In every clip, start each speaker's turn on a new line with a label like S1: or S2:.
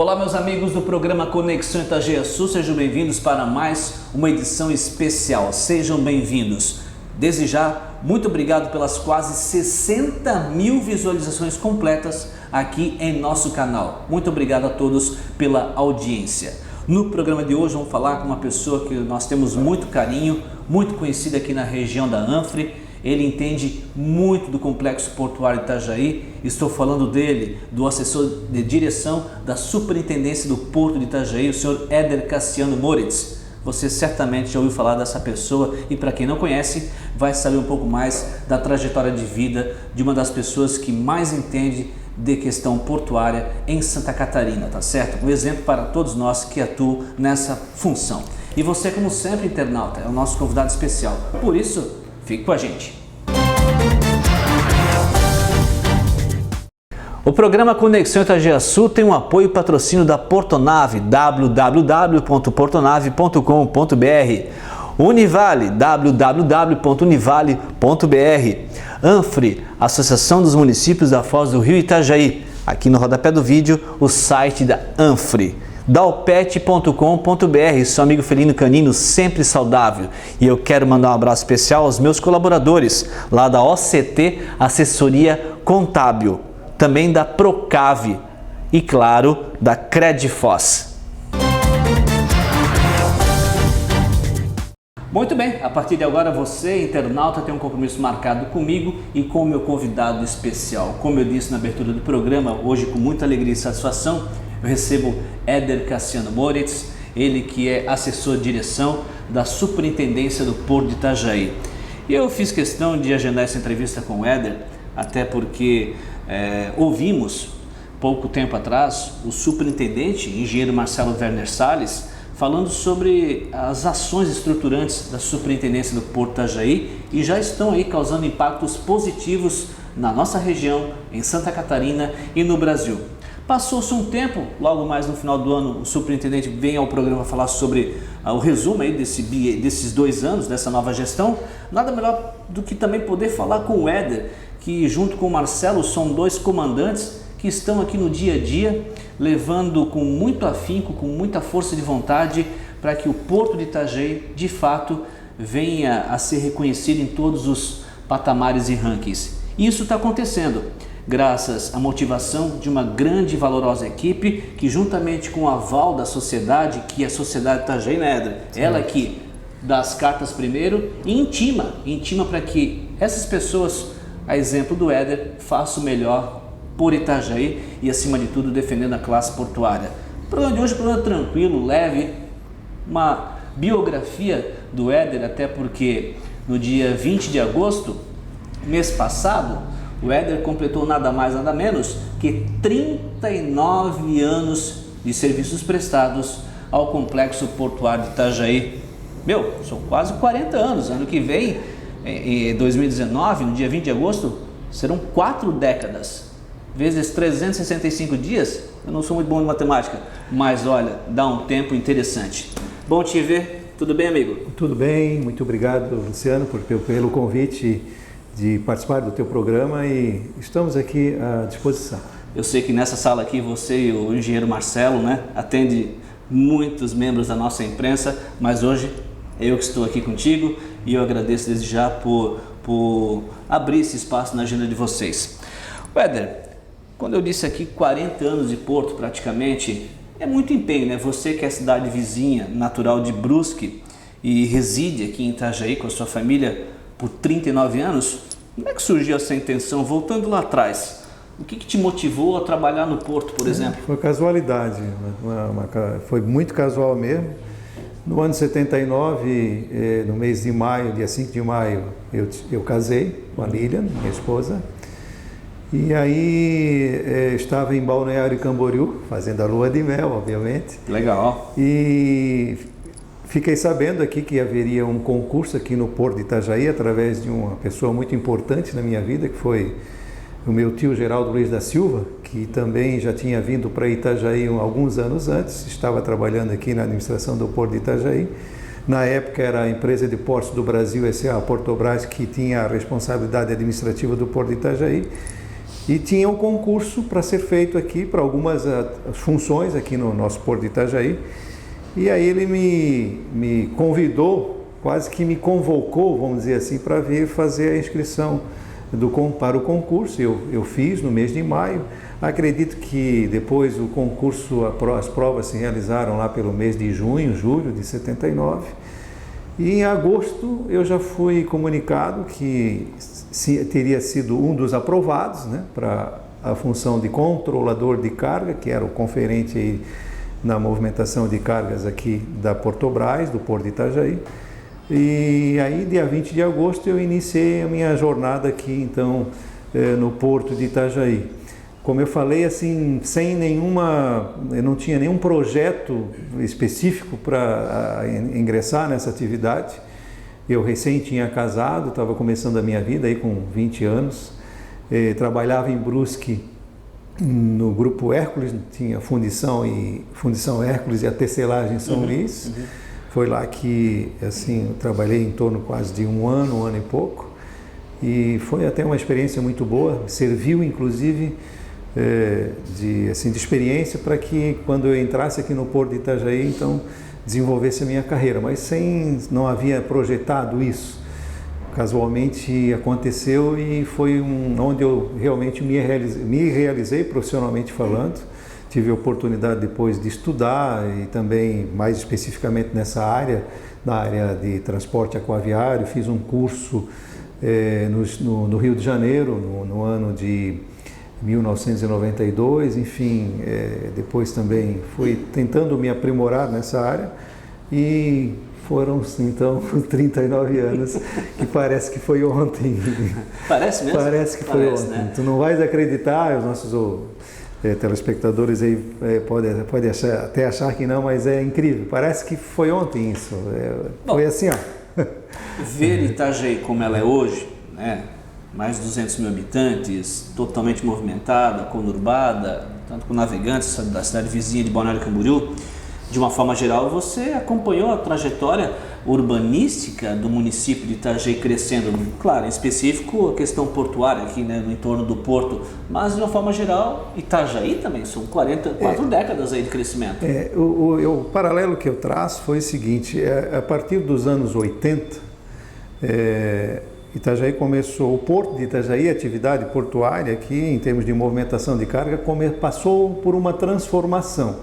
S1: Olá, meus amigos do programa Conexão Itajaí-Açu, sejam bem-vindos para mais uma edição especial. Sejam bem-vindos. Desde já, muito obrigado pelas quase 60 mil visualizações completas aqui em nosso canal. Muito obrigado a todos pela audiência. No programa de hoje, vamos falar com uma pessoa que nós temos muito carinho, muito conhecida aqui na região da Anfre. Ele entende muito do Complexo Portuário de Itajaí. Estou falando dele, do assessor de direção da Superintendência do Porto de Itajaí, o senhor Éder Cassiano Moritz. Você certamente já ouviu falar dessa pessoa e, para quem não conhece, vai saber um pouco mais da trajetória de vida de uma das pessoas que mais entende de questão portuária em Santa Catarina, tá certo? Um exemplo para todos nós que atuam nessa função. E você, como sempre, internauta, é o nosso convidado especial. Por isso, fique com a gente. O programa Conexão Itajaí-Açu tem um apoio e patrocínio da Portonave, www.portonave.com.br, Univale, www.univale.br, Anfre, Associação dos Municípios da Foz do Rio Itajaí, aqui no rodapé do vídeo, o site da Anfre. Dalpet.com.br, seu amigo felino canino sempre saudável. E eu quero mandar um abraço especial aos meus colaboradores lá da OCT Assessoria Contábil, também da Procave e, claro, da Credfoz. Muito bem, a partir de agora você, internauta, tem um compromisso marcado comigo e com o meu convidado especial. Como eu disse na abertura do programa, hoje com muita alegria e satisfação, eu recebo Éder Cassiano Moritz, ele que é assessor de direção da Superintendência do Porto de Itajaí. E eu fiz questão de agendar essa entrevista com o Éder, até porque ouvimos, pouco tempo atrás, o superintendente, engenheiro Marcelo Werner Salles, falando sobre as ações estruturantes da Superintendência do Porto de Itajaí e já estão aí causando impactos positivos na nossa região, em Santa Catarina e no Brasil. Passou-se um tempo, logo mais no final do ano, o superintendente vem ao programa falar sobre o resumo aí desses 2 anos, dessa nova gestão. Nada melhor do que também poder falar com o Éder, que junto com o Marcelo são 2 comandantes que estão aqui no dia a dia, levando com muito afinco, com muita força de vontade, para que o Porto de Itajaí, de fato, venha a ser reconhecido em todos os patamares e rankings. E isso está acontecendo graças à motivação de uma grande e valorosa equipe que, juntamente com o aval da sociedade, que é a Sociedade Itajaí, né, Éder? Ela que dá as cartas primeiro e intima para que essas pessoas, a exemplo do Éder, façam o melhor por Itajaí e, acima de tudo, defendendo a classe portuária. O programa de hoje é um programa tranquilo, leve, uma biografia do Éder, até porque no dia 20 de agosto, mês passado, o Éder completou nada mais nada menos que 39 anos de serviços prestados ao Complexo Portuário de Itajaí. São quase 40 anos. Ano que vem, em 2019, no dia 20 de agosto, serão 4 décadas. Vezes 365 dias, eu não sou muito bom em matemática, mas olha, dá um tempo interessante. Bom te ver, tudo bem, amigo?
S2: Tudo bem, muito obrigado, Luciano, pelo convite de participar do teu programa e estamos aqui à disposição.
S1: Eu sei que nessa sala aqui você e o engenheiro Marcelo, né, atende muitos membros da nossa imprensa, mas hoje é eu que estou aqui contigo e eu agradeço desde já por abrir esse espaço na agenda de vocês. Éder, quando eu disse aqui 40 anos de Porto praticamente, é muito empenho, né? Você que é cidade vizinha, natural de Brusque e reside aqui em Itajaí com a sua família por 39 anos, como é que surgiu essa intenção? Voltando lá atrás, o que te motivou a trabalhar no Porto, por exemplo?
S2: Foi casualidade, foi muito casual mesmo. No ano 79, no mês de maio, dia 5 de maio, eu casei com a Lilian, minha esposa. E aí estava em Balneário Camboriú, fazendo a lua de mel, obviamente.
S1: Legal.
S2: E fiquei sabendo aqui que haveria um concurso aqui no Porto de Itajaí, através de uma pessoa muito importante na minha vida, que foi o meu tio Geraldo Luiz da Silva, que também já tinha vindo para Itajaí alguns anos antes, estava trabalhando aqui na administração do Porto de Itajaí. Na época era a empresa de portos do Brasil, S.A., a Portobras, que tinha a responsabilidade administrativa do Porto de Itajaí. E tinha um concurso para ser feito aqui, para algumas funções aqui no nosso Porto de Itajaí. E aí ele me convidou, quase que me convocou, vamos dizer assim, para vir fazer a inscrição para o concurso. Eu fiz no mês de maio. Acredito que depois o concurso, as provas se realizaram lá pelo mês de julho de 79. E em agosto eu já fui comunicado que teria sido um dos aprovados, né, para a função de controlador de carga, que era o conferente aí na movimentação de cargas aqui da Portobras, do Porto de Itajaí. E aí, dia 20 de agosto, eu iniciei a minha jornada aqui, então, no Porto de Itajaí. Como eu falei, assim, eu não tinha nenhum projeto específico para ingressar nessa atividade. Eu recém tinha casado, estava começando a minha vida aí com 20 anos, trabalhava em Brusque no Grupo Hércules, tinha Fundição Hércules e a Tecelagem São Luís. Foi lá que, assim, eu trabalhei em torno quase de um ano e pouco, e foi até uma experiência muito boa, serviu inclusive de experiência para que quando eu entrasse aqui no Porto de Itajaí, então desenvolvesse a minha carreira, mas não havia projetado isso. Casualmente aconteceu e foi onde eu realmente me realizei profissionalmente falando. Tive a oportunidade depois de estudar e também mais especificamente nessa área, na área de transporte aquaviário. Fiz um curso no Rio de Janeiro, no ano de 1992, enfim, depois também fui tentando me aprimorar nessa área e foram, então, 39 anos, que parece que foi ontem.
S1: Parece mesmo?
S2: Parece que foi ontem. Né? Tu não vais acreditar, os nossos telespectadores aí podem até achar que não, mas é incrível. Parece que foi ontem isso. Foi assim, ó.
S1: Ver Itajaí como ela é hoje, né? Mais de 200 mil habitantes, totalmente movimentada, conurbada, tanto com navegantes da cidade vizinha de Balneário Camboriú. De uma forma geral, você acompanhou a trajetória urbanística do município de Itajaí crescendo, claro, em específico a questão portuária aqui, né, no entorno do porto, mas de uma forma geral, Itajaí também, são 44 décadas aí de crescimento.
S2: O paralelo que eu traço foi o seguinte, a partir dos anos 80, Itajaí começou, o Porto de Itajaí, a atividade portuária aqui, em termos de movimentação de carga, passou por uma transformação.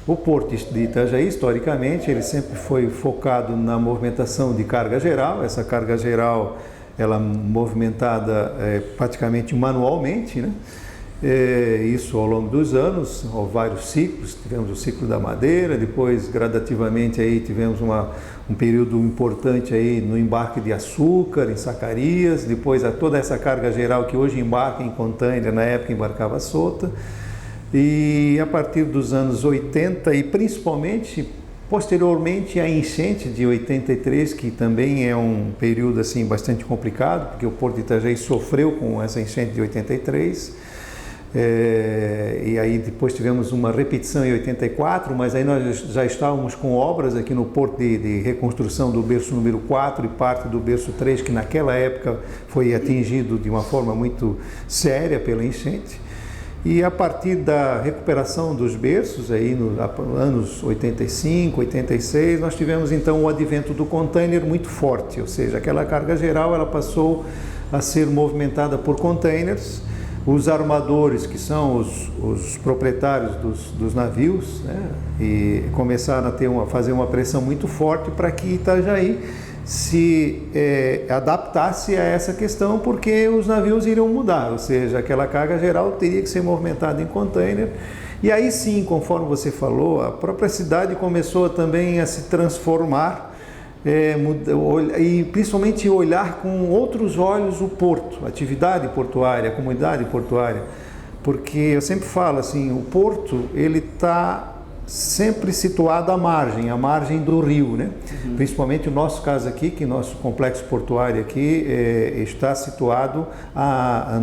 S2: O Porto de Itajaí, historicamente, ele sempre foi focado na movimentação de carga geral. Essa carga geral, ela movimentada praticamente manualmente, né? Isso ao longo dos anos, vários ciclos. Tivemos o ciclo da madeira, depois, gradativamente, aí tivemos um período importante aí no embarque de açúcar, em Zacarias, depois toda essa carga geral que hoje embarca em container, na época embarcava solta. E a partir dos anos 80 e principalmente posteriormente a enchente de 83, que também é um período assim bastante complicado, porque o Porto de Itajaí sofreu com essa enchente de 83, e aí depois tivemos uma repetição em 84, mas aí nós já estávamos com obras aqui no Porto de reconstrução do berço número 4 e parte do berço 3, que naquela época foi atingido de uma forma muito séria pela enchente. E a partir da recuperação dos berços, aí nos anos 85, 86, nós tivemos então o advento do container muito forte, ou seja, aquela carga geral ela passou a ser movimentada por containers. Os armadores, que são os proprietários dos navios, né, e começaram a fazer uma pressão muito forte para que Itajaí se adaptasse a essa questão, porque os navios iriam mudar, ou seja, aquela carga geral teria que ser movimentada em container. E aí sim, conforme você falou, a própria cidade começou também a se transformar e principalmente olhar com outros olhos o porto, a atividade portuária, a comunidade portuária, porque eu sempre falo assim, o porto ele está sempre situado à margem do rio, né? Principalmente o nosso caso aqui, que nosso complexo portuário aqui está situado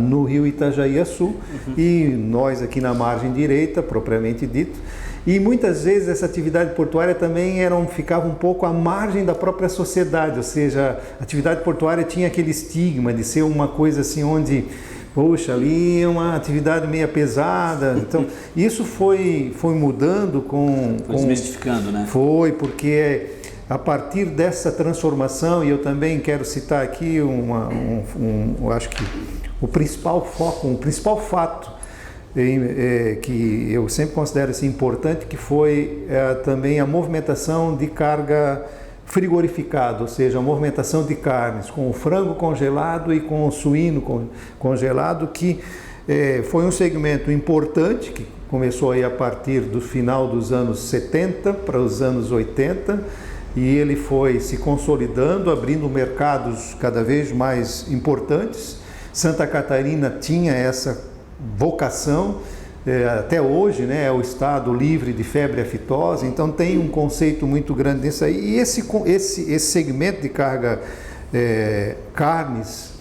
S2: no rio Itajaí-Açu, e nós aqui na margem direita, propriamente dito. E muitas vezes essa atividade portuária também ficava um pouco à margem da própria sociedade, ou seja, a atividade portuária tinha aquele estigma de ser uma coisa assim onde Poxa, ali é uma atividade meio pesada. Então, isso foi mudando
S1: Foi desmistificando, né?
S2: Foi, porque a partir dessa transformação, e eu também quero citar aqui eu acho que o principal foco, o principal fato que eu sempre considero assim, importante, que foi também a movimentação de carga frigorificado, ou seja, a movimentação de carnes com o frango congelado e com o suíno congelado, que foi um segmento importante, que começou aí a partir do final dos anos 70 para os anos 80, e ele foi se consolidando, abrindo mercados cada vez mais importantes. Santa Catarina tinha essa vocação, até hoje, né, é o estado livre de febre aftosa, então tem um conceito muito grande nisso aí. E esse segmento de carga carnes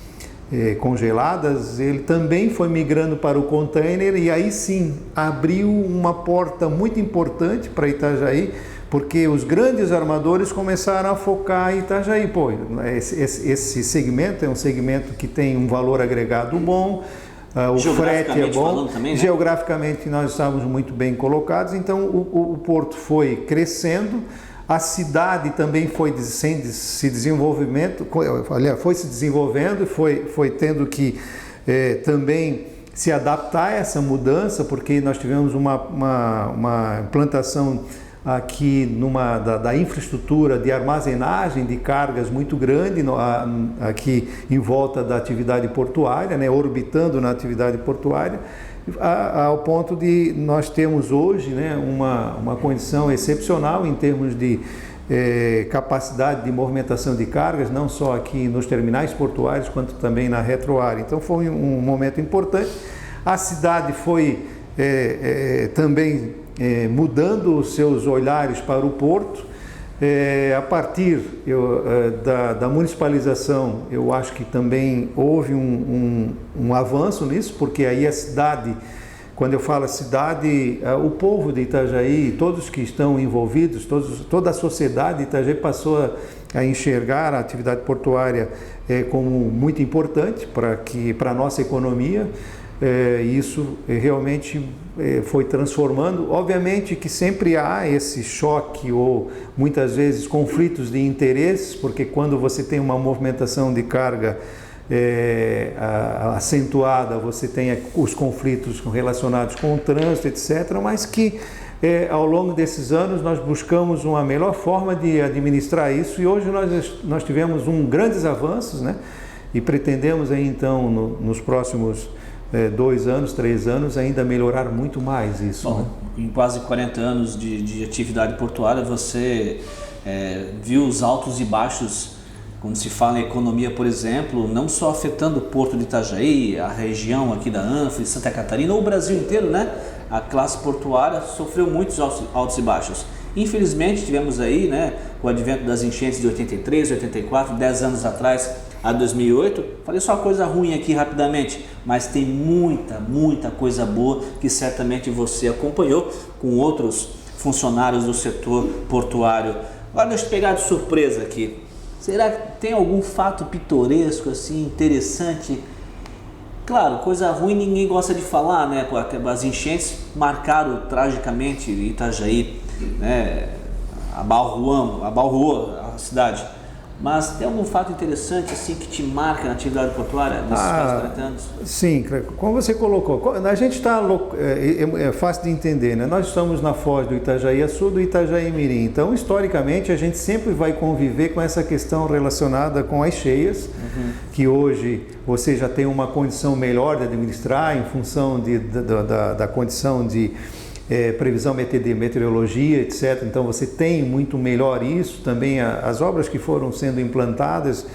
S2: congeladas, ele também foi migrando para o container, e aí sim abriu uma porta muito importante para Itajaí, porque os grandes armadores começaram a focar em Itajaí. Pô, esse segmento é um segmento que tem um valor agregado bom, o frete é bom, também, né? Geograficamente nós estávamos muito bem colocados, então o porto foi crescendo, a cidade também foi se desenvolvendo e foi tendo que também se adaptar a essa mudança, porque nós tivemos uma implantação aqui da infraestrutura de armazenagem de cargas muito grande aqui em volta da atividade portuária, né, orbitando na atividade portuária, ao ponto de nós termos hoje, né, uma condição excepcional em termos de capacidade de movimentação de cargas, não só aqui nos terminais portuários, quanto também na retroárea. Então foi um momento importante. A cidade foi também mudando os seus olhares para o porto. A partir da municipalização, eu acho que também houve um avanço nisso, porque aí a cidade, quando eu falo cidade, o povo de Itajaí, todos que estão envolvidos, toda a sociedade de Itajaí passou a enxergar a atividade portuária como muito importante para a nossa economia. Isso realmente foi transformando. Obviamente que sempre há esse choque ou muitas vezes conflitos de interesses, porque quando você tem uma movimentação de carga acentuada, você tem os conflitos relacionados com o trânsito, etc., mas que ao longo desses anos nós buscamos uma melhor forma de administrar isso, e hoje nós tivemos grandes avanços, né? E pretendemos aí, então nos próximos 2 anos, 3 anos, ainda melhorar muito mais isso.
S1: Bom,
S2: né?
S1: Em quase 40 anos de atividade portuária, você viu os altos e baixos, quando se fala em economia, por exemplo, não só afetando o porto de Itajaí, a região aqui da Anfa, Santa Catarina, ou o Brasil inteiro, né? A classe portuária sofreu muitos altos e baixos. Infelizmente, tivemos aí, né, com o advento das enchentes de 83, 84, 10 anos atrás, a 2008, falei só uma coisa ruim aqui rapidamente, mas tem muita coisa boa que certamente você acompanhou com outros funcionários do setor portuário. Agora deixa eu pegar de surpresa aqui. Será que tem algum fato pitoresco, assim, interessante? Claro, coisa ruim ninguém gosta de falar, né? As enchentes marcaram tragicamente Itajaí, né? Abalroou a cidade. Mas tem algum fato interessante assim que te marca na atividade portuária nesses quase 40 anos?
S2: Sim, como você colocou, a gente está, é fácil de entender, né? Nós estamos na foz do Itajaí a sul do Itajaí Mirim, então historicamente a gente sempre vai conviver com essa questão relacionada com as cheias, que hoje você já tem uma condição melhor de administrar em função da condição de previsão de meteorologia, etc. Então você tem muito melhor isso, também as obras que foram sendo implantadas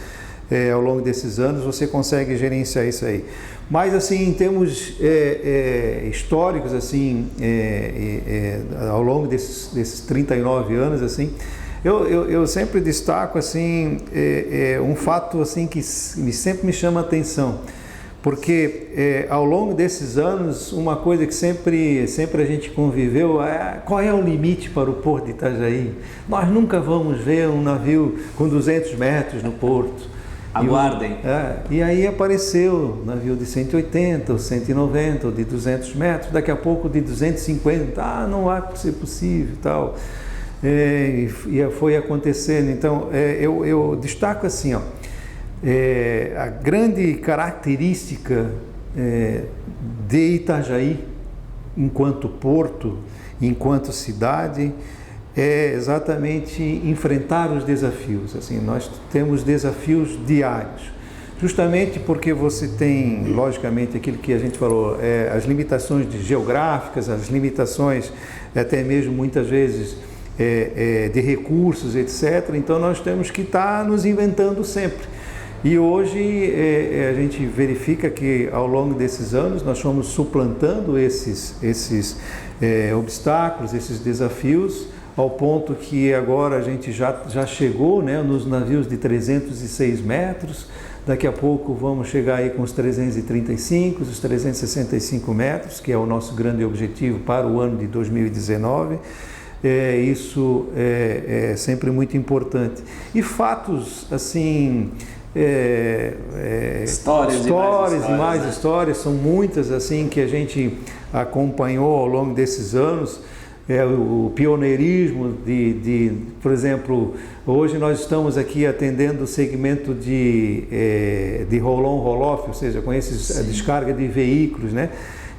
S2: ao longo desses anos, você consegue gerenciar isso aí. Mas assim, em termos históricos, assim, ao longo desses 39 anos, assim, eu sempre destaco assim, um fato assim, que sempre me chama a atenção. Porque ao longo desses anos, uma coisa que sempre a gente conviveu qual é o limite para o porto de Itajaí? Nós nunca vamos ver um navio com 200 metros no porto.
S1: Aguardem.
S2: E aí apareceu o navio de 180, 190, de 200 metros, daqui a pouco de 250, não vai ser possível e tal. E foi acontecendo. Então, eu destaco assim, a grande característica de Itajaí, enquanto porto, enquanto cidade, é exatamente enfrentar os desafios. Assim, nós temos desafios diários, justamente porque você tem, logicamente, aquilo que a gente falou, as limitações geográficas, as limitações até mesmo muitas vezes de recursos, etc. Então nós temos que estar nos inventando sempre. E hoje a gente verifica que ao longo desses anos nós fomos suplantando esses obstáculos, esses desafios, ao ponto que agora a gente já chegou, né, nos navios de 306 metros, daqui a pouco vamos chegar aí com os 335, os 365 metros, que é o nosso grande objetivo para o ano de 2019. Isso é sempre muito importante. E fatos assim,
S1: histórias
S2: e mais histórias, são muitas assim que a gente acompanhou ao longo desses anos. O pioneirismo por exemplo, hoje nós estamos aqui atendendo o segmento de roll-on, roll-off, ou seja, com a descarga de veículos, né?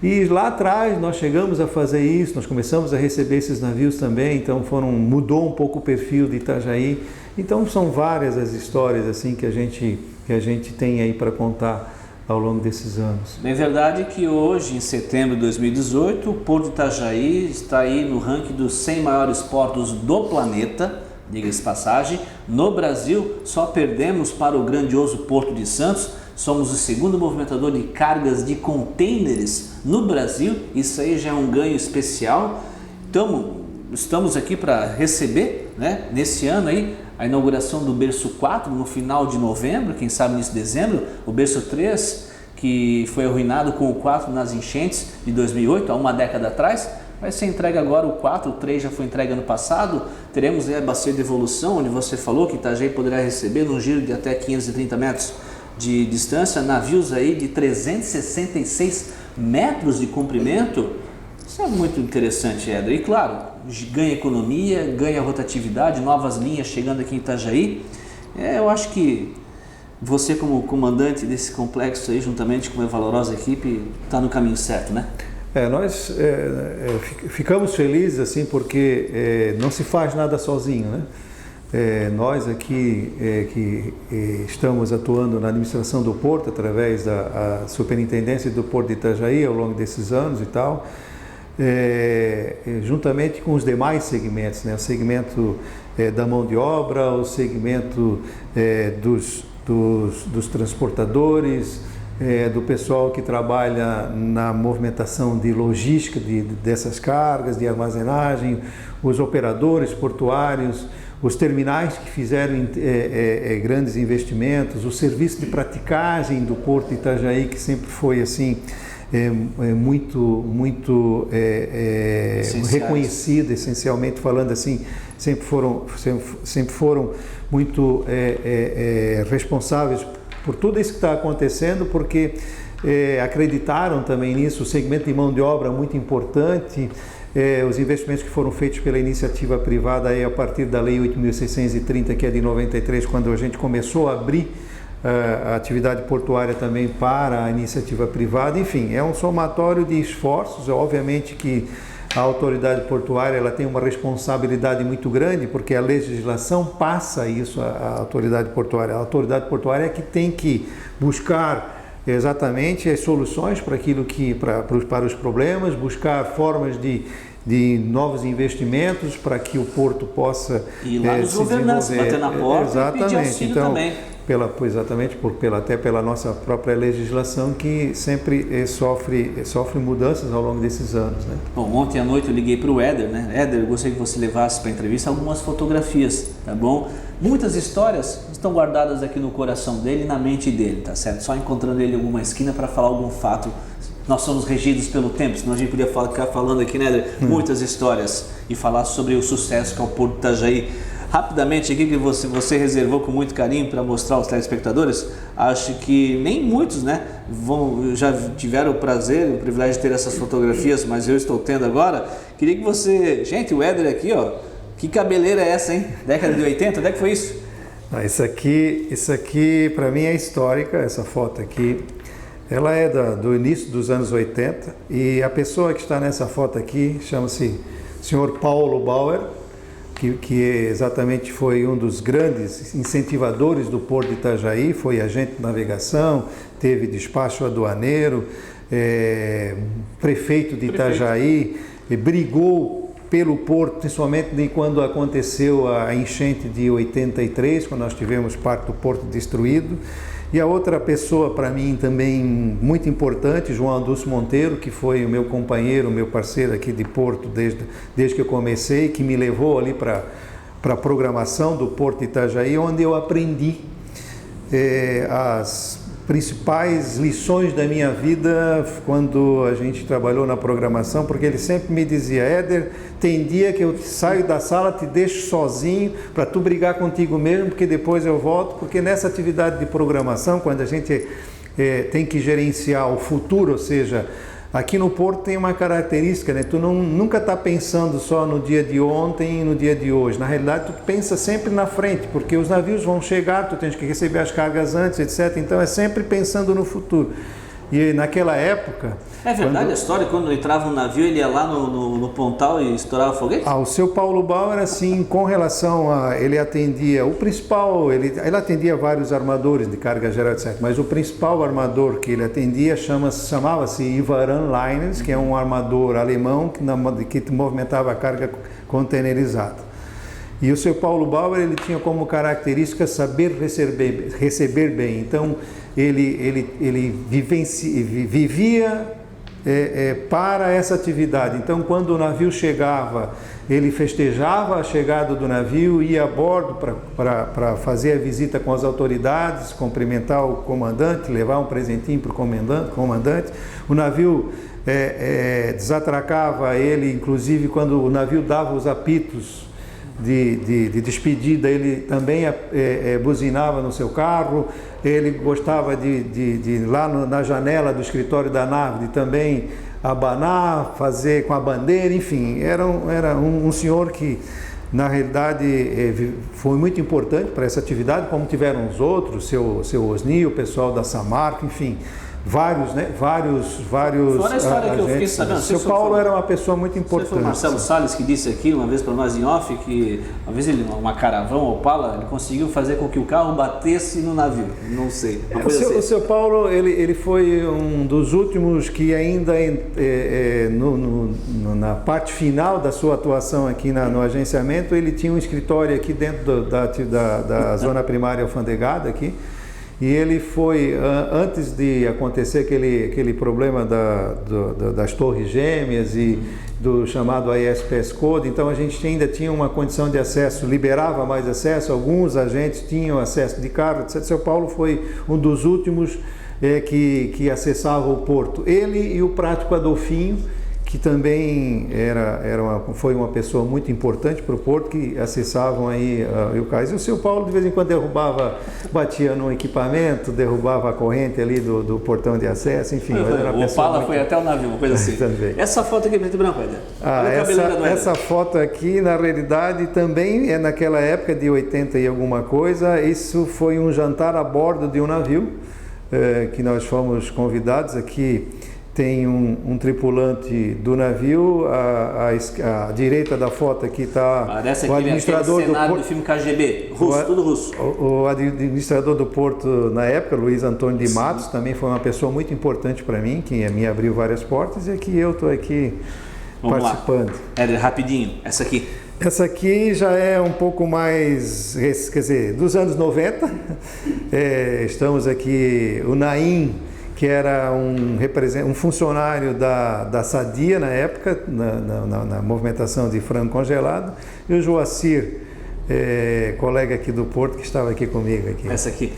S2: E lá atrás nós chegamos a fazer isso, nós começamos a receber esses navios também, então mudou um pouco o perfil de Itajaí. Então são várias as histórias assim que a gente tem aí para contar ao longo desses anos.
S1: É verdade que hoje, em setembro de 2018, o Porto de Itajaí está aí no ranking dos 100 maiores portos do planeta, diga-se passagem. No Brasil, só perdemos para o grandioso Porto de Santos. Somos o segundo movimentador de cargas de contêineres no Brasil. Isso aí já é um ganho especial. Então, estamos aqui para receber, né, nesse ano aí, a inauguração do berço 4 no final de novembro, quem sabe início de dezembro. O berço 3, que foi arruinado com o 4 nas enchentes de 2008, há uma década atrás, vai ser entregue agora o 4, o 3 já foi entregue ano passado. Teremos a bacia de evolução, onde você falou que Itajaí poderá receber num giro de até 530 metros de distância, navios aí de 366 metros de comprimento. Isso é muito interessante, Éder. E claro, ganha economia, ganha rotatividade, novas linhas chegando aqui em Itajaí. Eu acho que você, como comandante desse complexo aí, juntamente com a valorosa equipe, está no caminho certo, né?
S2: Nós ficamos felizes assim porque não se faz nada sozinho, né? Nós aqui que estamos atuando na administração do Porto através da Superintendência do Porto de Itajaí ao longo desses anos e tal, juntamente com os demais segmentos, né? O segmento da mão de obra, o segmento dos transportadores, do pessoal que trabalha na movimentação de logística dessas cargas, de armazenagem, os operadores portuários, os terminais que fizeram grandes investimentos, o serviço de praticagem do Porto de Itajaí, que sempre foi assim muito reconhecido, essencialmente falando assim, sempre foram muito responsáveis por tudo isso que está acontecendo, porque acreditaram também nisso. O segmento de mão de obra é muito importante. Os investimentos que foram feitos pela iniciativa privada aí, a partir da Lei 8.630, que é de 93, quando a gente começou a abrir a atividade portuária também para a iniciativa privada. Enfim, é um somatório de esforços. Obviamente que a autoridade portuária ela tem uma responsabilidade muito grande, porque a legislação passa isso à autoridade portuária. A autoridade portuária é que tem que buscar exatamente as soluções para os problemas, buscar formas de novos investimentos para que o porto possa
S1: e lá nos governantes, bater na porta e pedir auxílio também.
S2: Até pela nossa própria legislação, que sempre sofre mudanças ao longo desses anos, né?
S1: Bom, ontem à noite eu liguei para o Éder, né? Éder, eu gostaria que você levasse para a entrevista algumas fotografias, tá bom? Muitas histórias estão guardadas aqui no coração dele e na mente dele, tá certo? Só encontrando ele em alguma esquina para falar algum fato. Nós somos regidos pelo tempo, senão a gente podia ficar falando aqui, né, Éder? Muitas histórias e falar sobre o sucesso que é o Porto de Itajaí. rapidamente aqui, que você reservou com muito carinho para mostrar aos telespectadores, acho que nem muitos, né, já tiveram o prazer, o privilégio de ter essas fotografias, mas eu estou tendo agora. Queria que você... Gente, o Éder aqui, ó, que cabeleira é essa, hein? Década de 80, onde é que foi isso?
S2: Isso aqui para mim é histórica, essa foto aqui. Ela é do início dos anos 80 e a pessoa que está nessa foto aqui chama-se Sr. Paulo Bauer, que exatamente foi um dos grandes incentivadores do Porto de Itajaí, foi agente de navegação, teve despacho aduaneiro, prefeito de Itajaí, brigou pelo porto, principalmente quando aconteceu a enchente de 83, quando nós tivemos parte do porto destruído. E a outra pessoa para mim também muito importante, João Adulcio Monteiro, que foi o meu companheiro, o meu parceiro aqui de Porto desde que eu comecei, que me levou ali para a programação do Porto de Itajaí, onde eu aprendi as principais lições da minha vida quando a gente trabalhou na programação, porque ele sempre me dizia: Éder, tem dia que eu saio da sala, te deixo sozinho para tu brigar contigo mesmo, porque depois eu volto, porque nessa atividade de programação, quando a gente tem que gerenciar o futuro, ou seja, aqui no Porto tem uma característica, né? Tu nunca está pensando só no dia de ontem e no dia de hoje. Na realidade, tu pensa sempre na frente, porque os navios vão chegar, tu tens que receber as cargas antes, etc. Então é sempre pensando no futuro. E naquela época...
S1: É verdade a história, quando entrava um navio, ele ia lá no pontal e estourava foguete?
S2: O seu Paulo Bauer, assim, com relação a... Ele atendia... O principal... Ele atendia vários armadores de carga geral, etc. Mas o principal armador que ele atendia chamava-se Ivaran Liners, que é um armador alemão que movimentava a carga containerizada. E o seu Paulo Bauer, ele tinha como característica saber receber bem. Então, ele vivia para essa atividade. Então, quando o navio chegava, ele festejava a chegada do navio, ia a bordo para fazer a visita com as autoridades, cumprimentar o comandante, levar um presentinho para o comandante. O navio desatracava ele, inclusive quando o navio dava os apitos de despedida, ele também buzinava no seu carro. Ele gostava de lá na janela do escritório da nave, de também abanar, fazer com a bandeira, enfim, era um senhor que, na realidade, foi muito importante para essa atividade, como tiveram os outros, seu Osni, o pessoal da Samarco, enfim, vários, né? Vários.
S1: Fora a história que eu fiquei sabendo.
S2: O seu Paulo era uma pessoa muito importante.
S1: Foi o Marcelo Salles que disse aqui uma vez para nós em off que uma vez uma caravana Opala, ele conseguiu fazer com que o carro batesse no navio. Não sei.
S2: O seu Paulo, ele foi um dos últimos que ainda na parte final da sua atuação aqui no agenciamento, ele tinha um escritório aqui dentro da zona primária alfandegada aqui. E ele foi, antes de acontecer aquele problema das torres gêmeas e do chamado ISPS Code, então a gente ainda tinha uma condição de acesso, liberava mais acesso, alguns agentes tinham acesso de carro, etc. São Paulo foi um dos últimos que acessava o porto. Ele e o Prático Adolfinho, que também foi uma pessoa muito importante para o porto, que acessavam aí o cais. E o seu Paulo, de vez em quando, batia no equipamento, derrubava a corrente ali do portão de acesso, enfim.
S1: O Opala foi até o navio, uma coisa assim.
S2: Também.
S1: Essa foto aqui é preto e branco, Éder.
S2: Essa foto aqui, na realidade, também é naquela época de 80 e alguma coisa. Isso foi um jantar a bordo de um navio, que nós fomos convidados aqui. Tem um tripulante do navio, à direita da foto aqui está o administrador do porto.
S1: Do filme KGB, russo, tudo russo.
S2: O administrador do porto na época, Luiz Antônio de Matos, também foi uma pessoa muito importante para mim, que me abriu várias portas, e aqui eu estou aqui participando.
S1: Éder, rapidinho, essa aqui.
S2: Essa aqui já é um pouco mais, quer dizer, dos anos 90. Estamos aqui, o Naim, que era um funcionário da Sadia na época, na movimentação de frango congelado, e o Joacir, colega aqui do Porto, que estava aqui comigo.
S1: Essa aqui?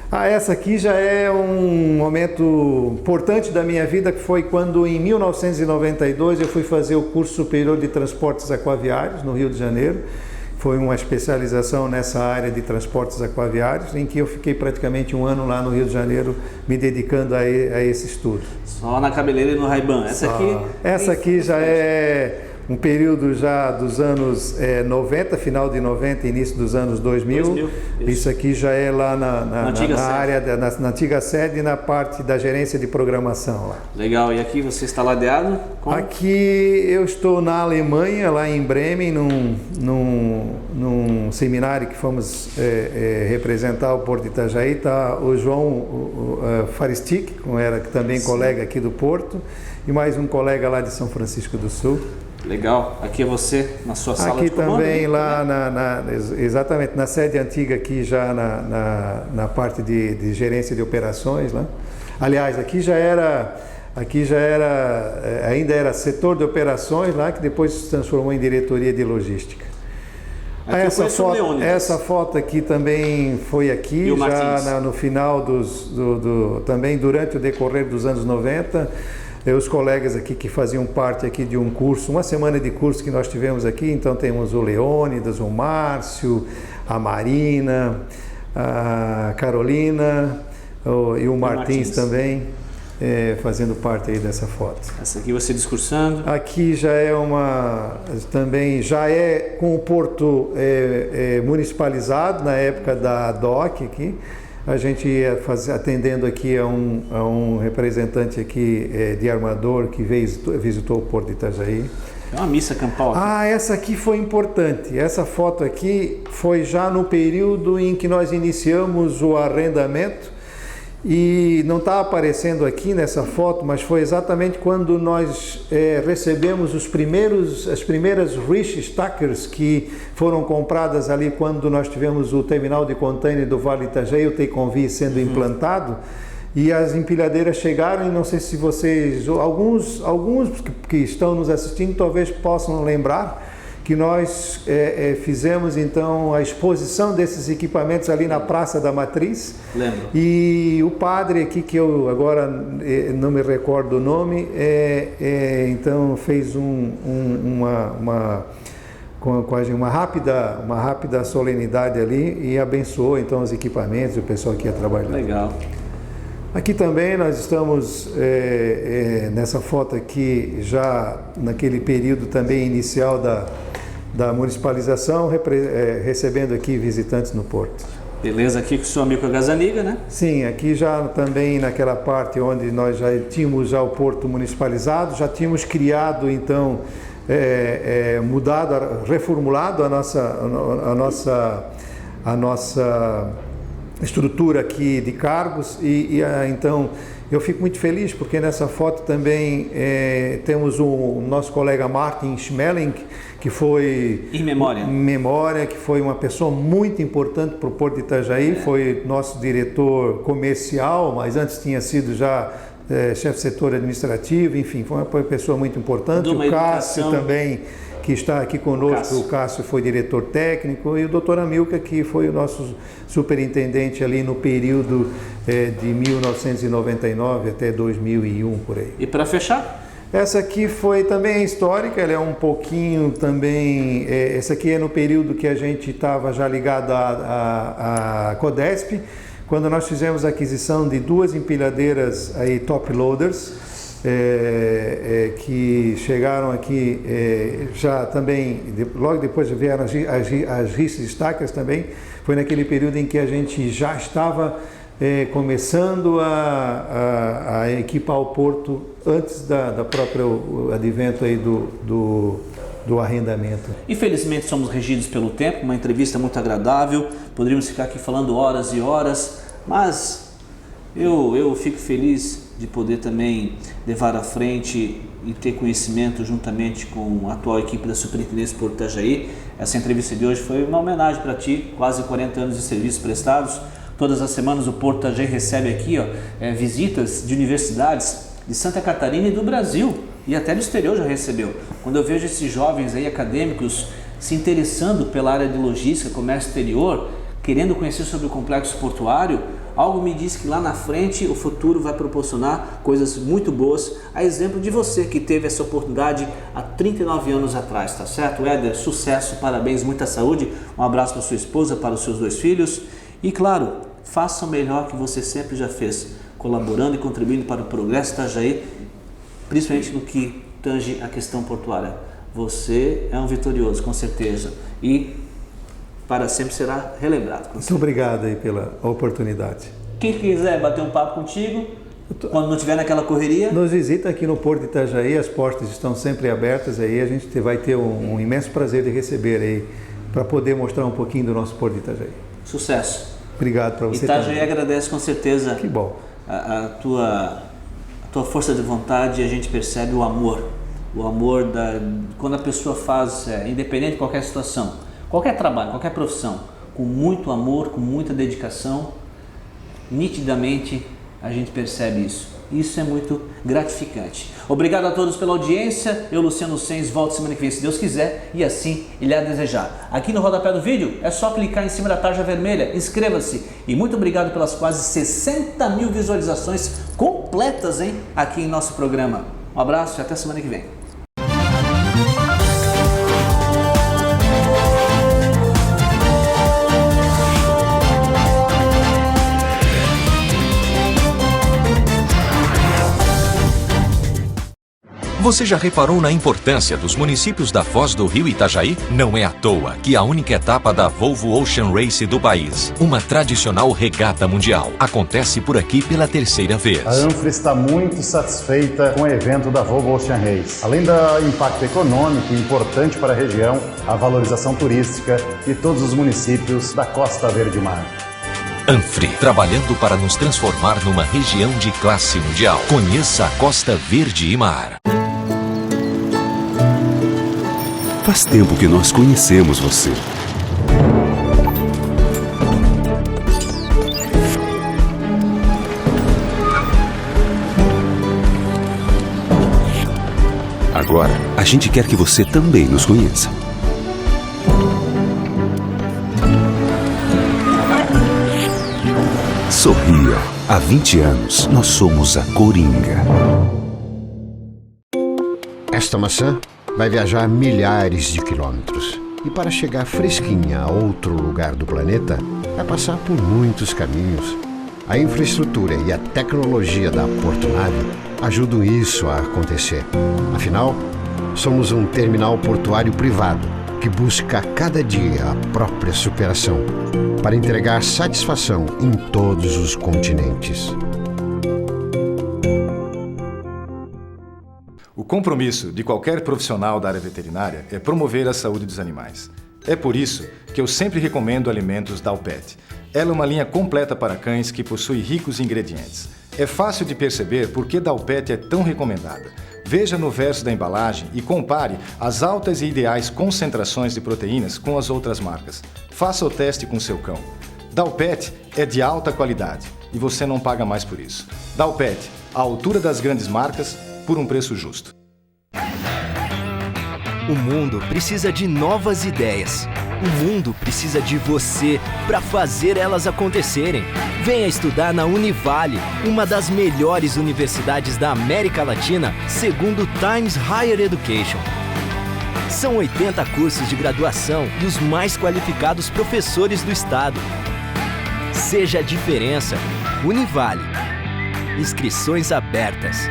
S2: Essa aqui já é um momento importante da minha vida, que foi quando, em 1992, eu fui fazer o curso superior de transportes aquaviários no Rio de Janeiro. foi uma especialização nessa área de transportes aquaviários, em que eu fiquei praticamente um ano lá no Rio de Janeiro me dedicando a esse estudo.
S1: Só na cabeleira e no Ray-Ban.
S2: Essa aqui já é um período já dos anos 90, final de 90, início dos anos 2000. Isso aqui já é lá na área, na antiga sede, na parte da gerência de programação lá.
S1: Legal. E aqui você está ladeado?
S2: Aqui eu estou na Alemanha, lá em Bremen, num seminário que fomos representar o Porto de Itajaí. Está o João Faristic, que era também colega aqui do Porto, e mais um colega lá de São Francisco do Sul.
S1: Legal. Aqui é você na sua sala
S2: de
S1: comando?
S2: Aqui também, lá exatamente na sede antiga, aqui já na parte de gerência de operações lá. Aliás, aqui ainda era setor de operações lá, que depois se transformou em diretoria de logística. Essa foto aqui também foi aqui, já no final também durante o decorrer dos anos 90. Os colegas aqui que faziam parte aqui de um curso, uma semana de curso que nós tivemos aqui, então temos o Leônidas, o Márcio, a Marina, a Carolina e o Martins também, fazendo parte aí dessa foto.
S1: Essa aqui você discursando.
S2: Aqui já é com o Porto municipalizado, na época da DOC aqui. A gente ia atendendo aqui a um representante aqui de armador que visitou o Porto de Itajaí.
S1: É uma missa campal aqui.
S2: Essa aqui foi importante. Essa foto aqui foi já no período em que nós iniciamos o arrendamento, e não está aparecendo aqui nessa foto, mas foi exatamente quando nós recebemos as primeiras Rich Stackers que foram compradas ali quando nós tivemos o terminal de container do Vale do Itajaí, o Teconvi sendo implantado, e as empilhadeiras chegaram, e não sei se vocês, alguns que estão nos assistindo talvez possam lembrar que nós fizemos então a exposição desses equipamentos ali na Praça da Matriz.
S1: Lembro.
S2: E o padre aqui, que eu agora não me recordo o nome, então fez uma rápida solenidade ali e abençoou então os equipamentos e o pessoal que ia trabalhar.
S1: Legal.
S2: Aqui também nós estamos nessa foto aqui já naquele período também inicial da municipalização, recebendo aqui visitantes no Porto.
S1: Beleza, aqui com o seu amigo Gazaniga, né?
S2: Sim, aqui já também naquela parte onde nós já tínhamos o Porto municipalizado, já tínhamos criado então, reformulado a nossa estrutura aqui de cargos então eu fico muito feliz porque nessa foto também temos o nosso colega Martin Schmeling, que foi
S1: em memória,
S2: que foi uma pessoa muito importante para o Porto de Itajaí, foi nosso diretor comercial, mas antes tinha sido já chefe de setor administrativo, enfim, foi uma pessoa muito importante. O Cássio também, que está aqui conosco, o Cássio foi diretor técnico, e o doutor Amilcar, que foi o nosso superintendente ali no período de 1999 até 2001, por aí.
S1: E para fechar?
S2: Essa aqui foi também histórica, ela é um pouquinho também, essa aqui é no período que a gente estava já ligado à Codesp, quando nós fizemos a aquisição de 2 empilhadeiras aí, top loaders, que chegaram aqui já também, logo depois vieram as Rich Stackers também, foi naquele período em que a gente já estava começando a equipar o porto antes da própria advento aí do arrendamento.
S1: Infelizmente somos regidos pelo tempo, uma entrevista muito agradável, poderíamos ficar aqui falando horas e horas, mas eu fico feliz de poder também levar à frente e ter conhecimento juntamente com a atual equipe da Superintendência Porto de Itajaí. Essa entrevista de hoje foi uma homenagem para ti, quase 40 anos de serviços prestados. Todas as semanas o Porto de Itajaí recebe aqui visitas de universidades de Santa Catarina e do Brasil, e até do exterior já recebeu. Quando eu vejo esses jovens aí acadêmicos se interessando pela área de logística, comércio exterior, querendo conhecer sobre o complexo portuário, algo me diz que lá na frente o futuro vai proporcionar coisas muito boas, a exemplo de você que teve essa oportunidade há 39 anos atrás, tá certo? Éder, sucesso, parabéns, muita saúde, um abraço para sua esposa, para os seus 2 filhos e claro, faça o melhor que você sempre já fez, colaborando e contribuindo para o progresso de Itajaí, principalmente no que tange a questão portuária. Você é um vitorioso, com certeza, e para sempre será relembrado.
S2: Muito obrigado aí pela oportunidade.
S1: Quem quiser bater um papo contigo, quando não estiver naquela correria,
S2: nos visita aqui no Porto de Itajaí, as portas estão sempre abertas aí, a gente vai ter um imenso prazer de receber aí, para poder mostrar um pouquinho do nosso Porto de Itajaí.
S1: Sucesso.
S2: Obrigado para você
S1: Itajaí
S2: também.
S1: agradece com certeza.
S2: Que bom.
S1: A tua força de vontade, e a gente percebe o amor quando a pessoa faz, independente de qualquer situação, qualquer trabalho, qualquer profissão, com muito amor, com muita dedicação, nitidamente a gente percebe isso. Isso é muito gratificante. Obrigado a todos pela audiência. Eu, Luciano Sens, volto semana que vem, se Deus quiser, e assim Ele há desejar. Aqui no rodapé do vídeo é só clicar em cima da tarja vermelha, inscreva-se. E muito obrigado pelas quase 60 mil visualizações completas, hein, aqui em nosso programa. Um abraço e até semana que vem.
S3: Você já reparou na importância dos municípios da Foz do Rio Itajaí? Não é à toa que a única etapa da Volvo Ocean Race do país, uma tradicional regata mundial, acontece por aqui pela 3ª vez.
S4: A Anfra está muito satisfeita com o evento da Volvo Ocean Race. Além do impacto econômico importante para a região, a valorização turística e todos os municípios da Costa Verde Mar.
S3: Anfre, trabalhando para nos transformar numa região de classe mundial. Conheça a Costa Verde e Mar.
S5: Faz tempo que nós conhecemos você. Agora, a gente quer que você também nos conheça. Sorria. Há 20 anos, nós somos a Coringa.
S6: Esta maçã vai viajar milhares de quilômetros. E para chegar fresquinha a outro lugar do planeta, vai passar por muitos caminhos. A infraestrutura e a tecnologia da Portonave ajudam isso a acontecer. Afinal, somos um terminal portuário privado que busca a cada dia a própria superação para entregar satisfação em todos os continentes.
S7: O compromisso de qualquer profissional da área veterinária é promover a saúde dos animais. É por isso que eu sempre recomendo alimentos Dalpet. Ela é uma linha completa para cães que possui ricos ingredientes. É fácil de perceber por que Dalpet é tão recomendada. Veja no verso da embalagem e compare as altas e ideais concentrações de proteínas com as outras marcas. Faça o teste com seu cão. Dalpet é de alta qualidade e você não paga mais por isso. Dalpet, à altura das grandes marcas, por um preço justo.
S8: O mundo precisa de novas ideias. O mundo precisa de você para fazer elas acontecerem. Venha estudar na Univale, uma das melhores universidades da América Latina, segundo Times Higher Education. São 80 cursos de graduação e os mais qualificados professores do estado. Seja a diferença. Univale. Inscrições abertas.